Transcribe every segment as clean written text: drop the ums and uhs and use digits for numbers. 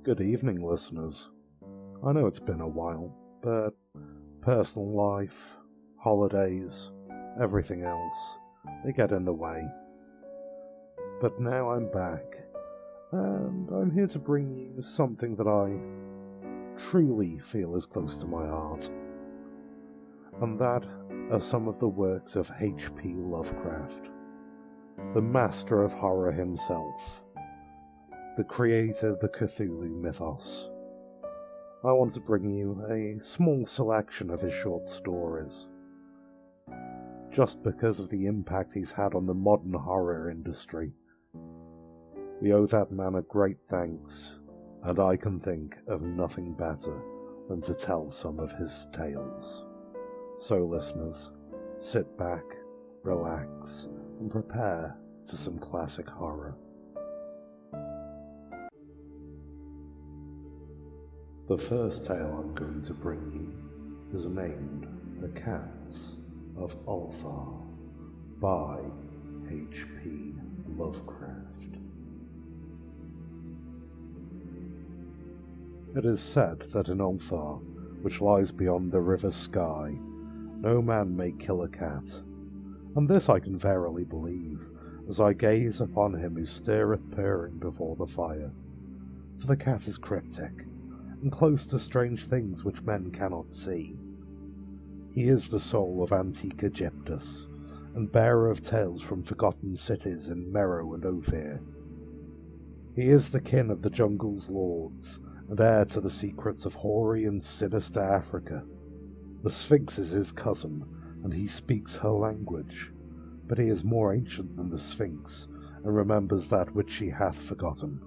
Good evening, listeners. I know it's been a while, but personal life, holidays, everything else, they get in the way. But now I'm back, and I'm here to bring you something that I truly feel is close to my heart. And that are some of the works of H.P. Lovecraft, the master of horror himself, the creator of the Cthulhu mythos. I want to bring you a small selection of his short stories, just because of the impact he's had on the modern horror industry. We owe that man a great thanks, and I can think of nothing better than to tell some of his tales. So listeners, sit back, relax, and prepare for some classic horror. The first tale I'm going to bring you is named The Cats of Ulthar by H.P. Lovecraft. It is said that in Ulthar, which lies beyond the river Sky, no man may kill a cat, and this I can verily believe, as I gaze upon him who stirreth purring before the fire. For the cat is cryptic, and close to strange things which men cannot see. He is the soul of antique Egyptus, and bearer of tales from forgotten cities in Meroe and Ophir. He is the kin of the jungle's lords, and heir to the secrets of hoary and sinister Africa. The Sphinx is his cousin, and he speaks her language, but he is more ancient than the Sphinx, and remembers that which she hath forgotten.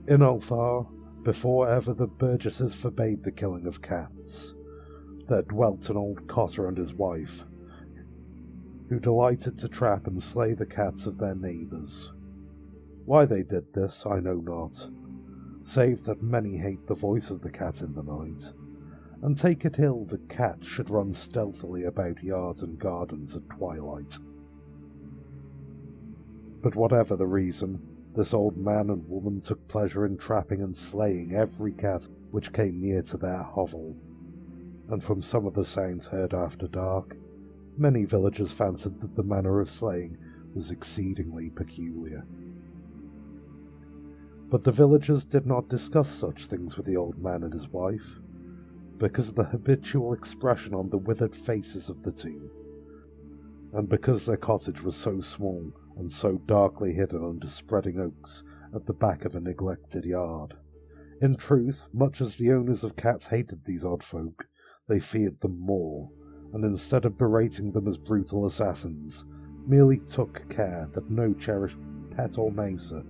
In Ulthar, before ever the burgesses forbade the killing of cats, there dwelt an old cotter and his wife, who delighted to trap and slay the cats of their neighbours. Why they did this I know not, save that many hate the voice of the cat in the night, and take it ill that cats should run stealthily about yards and gardens at twilight. But whatever the reason, this old man and woman took pleasure in trapping and slaying every cat which came near to their hovel, and from some of the sounds heard after dark, many villagers fancied that the manner of slaying was exceedingly peculiar. But the villagers did not discuss such things with the old man and his wife, because of the habitual expression on the withered faces of the two, and because their cottage was so small and so darkly hidden under spreading oaks at the back of a neglected yard. In truth, much as the owners of cats hated these odd folk, they feared them more, and instead of berating them as brutal assassins, merely took care that no cherished pet or mouser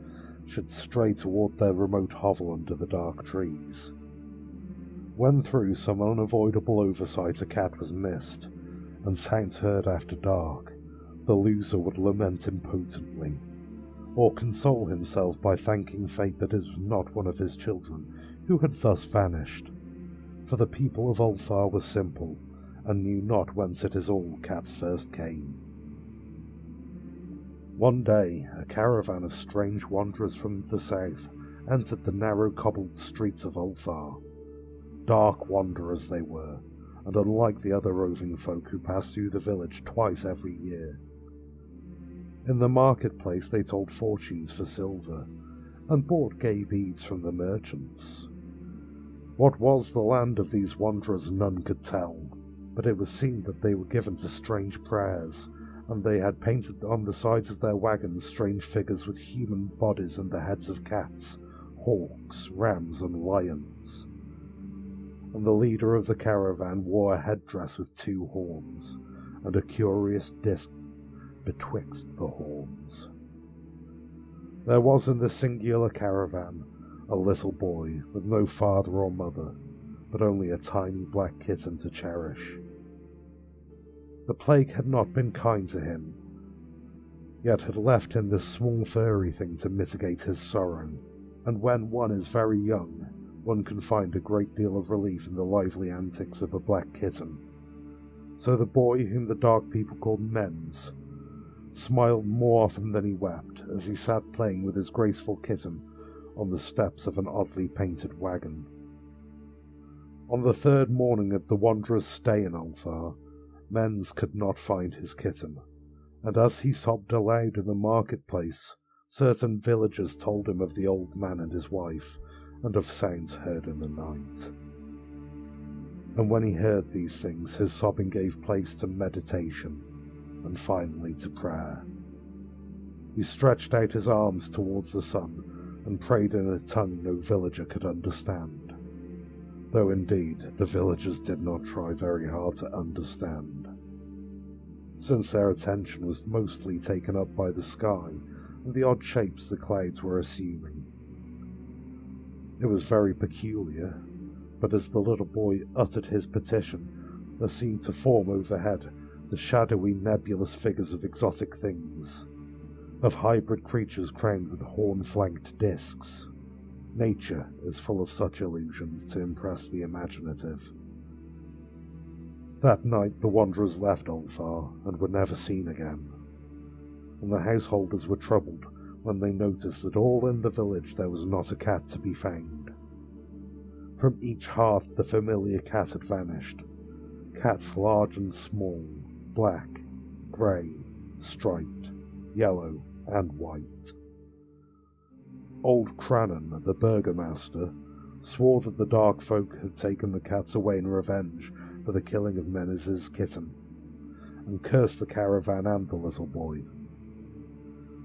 should stray toward their remote hovel under the dark trees. When through some unavoidable oversight a cat was missed, and sounds heard after dark, the loser would lament impotently, or console himself by thanking fate that it was not one of his children who had thus vanished, for the people of Ulthar were simple, and knew not whence it is all cats first came. One day, a caravan of strange wanderers from the south entered the narrow cobbled streets of Ulthar. Dark wanderers they were, and unlike the other roving folk who passed through the village twice every year. In the marketplace they told fortunes for silver, and bought gay beads from the merchants. What was the land of these wanderers none could tell, but it was seen that they were given to strange prayers, and they had painted on the sides of their wagons strange figures with human bodies and the heads of cats, hawks, rams, and lions. And the leader of the caravan wore a headdress with two horns, and a curious disc betwixt the horns. There was in this singular caravan a little boy with no father or mother, but only a tiny black kitten to cherish. The plague had not been kind to him, yet had left him this small furry thing to mitigate his sorrow, and when one is very young, one can find a great deal of relief in the lively antics of a black kitten. So the boy, whom the dark people called Mens, smiled more often than he wept as he sat playing with his graceful kitten on the steps of an oddly painted wagon. On the third morning of the wanderer's stay in Ulthar, Mens could not find his kitten, and as he sobbed aloud in the marketplace, certain villagers told him of the old man and his wife, and of sounds heard in the night. And when he heard these things, his sobbing gave place to meditation, and finally to prayer. He stretched out his arms towards the sun, and prayed in a tongue no villager could understand, though indeed the villagers did not try very hard to understand, since their attention was mostly taken up by the sky and the odd shapes the clouds were assuming. It was very peculiar, but as the little boy uttered his petition, there seemed to form overhead the shadowy nebulous figures of exotic things, of hybrid creatures crowned with horn-flanked discs. Nature is full of such illusions to impress the imaginative. That night the wanderers left Ulthar and were never seen again, and the householders were troubled when they noticed that all in the village there was not a cat to be found. From each hearth the familiar cat had vanished, cats large and small, black, grey, striped, yellow, and white. Old Crannan, the burgomaster, swore that the dark folk had taken the cats away in revenge for the killing of Menes's kitten, and cursed the caravan and the little boy.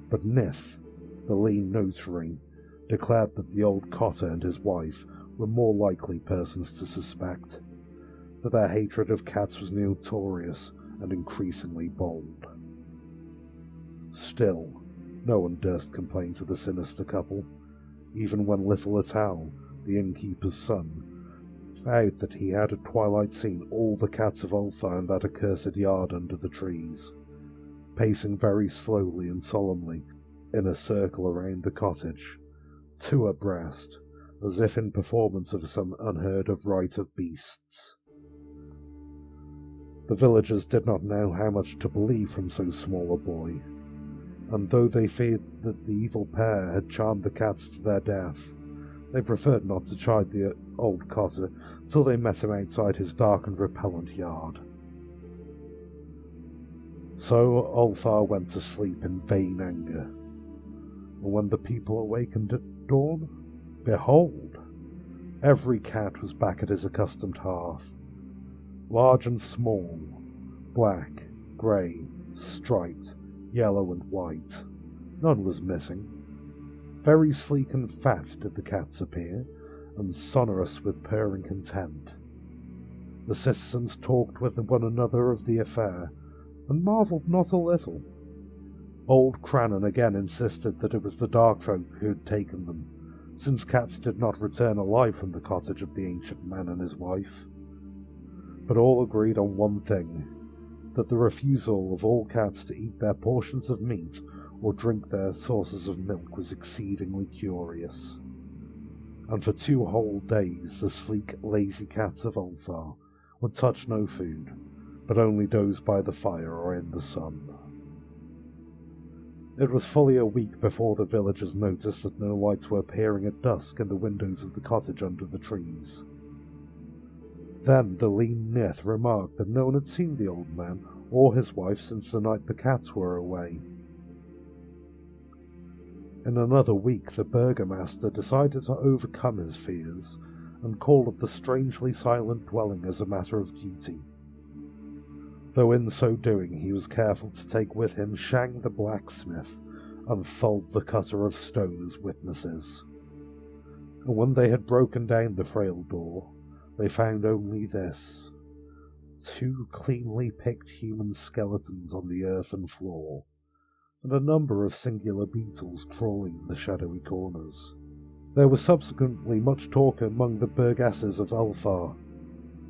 But Nith, the lean notary, declared that the old cotter and his wife were more likely persons to suspect, that their hatred of cats was notorious and increasingly bold. Still, no one durst complain to the sinister couple, even when little Atal, the innkeeper's son, vowed that he had at twilight seen all the cats of Ulthar in that accursed yard under the trees, pacing very slowly and solemnly in a circle around the cottage, two abreast, as if in performance of some unheard-of rite of beasts. The villagers did not know how much to believe from so small a boy, and though they feared that the evil pair had charmed the cats to their death, they preferred not to chide the old cotter till they met him outside his dark and repellent yard. So Ulthar went to sleep in vain anger, and when the people awakened at dawn, behold, every cat was back at his accustomed hearth, large and small, black, grey, striped, yellow and white. None was missing. Very sleek and fat did the cats appear, and sonorous with purring content. The citizens talked with one another of the affair, and marvelled not a little. Old Crannan again insisted that it was the dark folk who had taken them, since cats did not return alive from the cottage of the ancient man and his wife. But all agreed on one thing, that the refusal of all cats to eat their portions of meat or drink their sources of milk was exceedingly curious. And for 2 whole days the sleek, lazy cats of Ulthar would touch no food, but only doze by the fire or in the sun. It was fully a week before the villagers noticed that no lights were appearing at dusk in the windows of the cottage under the trees. Then the lean Nith remarked that no one had seen the old man or his wife since the night the cats were away. In another week the burgomaster decided to overcome his fears, and called up the strangely silent dwelling as a matter of duty, though in so doing he was careful to take with him Shang the blacksmith and Thuld the cutter of stone as witnesses. And when they had broken down the frail door, they found only this: 2 cleanly picked human skeletons on the earthen floor, and a number of singular beetles crawling in the shadowy corners. There was subsequently much talk among the burgesses of Ulthar.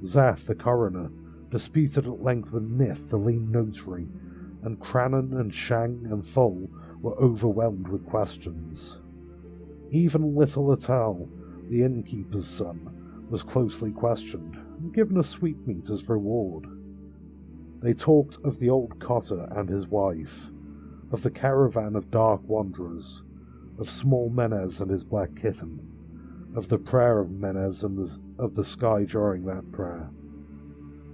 Zath, the coroner, disputed at length with Nith, the lean notary, and Crannan and Shang and Thul were overwhelmed with questions. Even little Atal, the innkeeper's son, was closely questioned, and given a sweetmeat as reward. They talked of the old cotter and his wife, of the caravan of dark wanderers, of small Menez and his black kitten, of the prayer of Menez and of the sky during that prayer,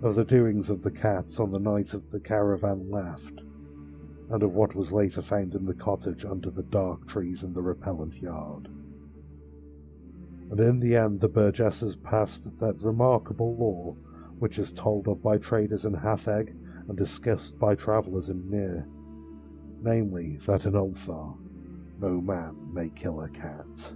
of the doings of the cats on the night of the caravan left, and of what was later found in the cottage under the dark trees in the repellent yard. And in the end the burgesses passed that remarkable law which is told of by traders in Hatheg and discussed by travellers in Mir, namely that in Ulthar no man may kill a cat.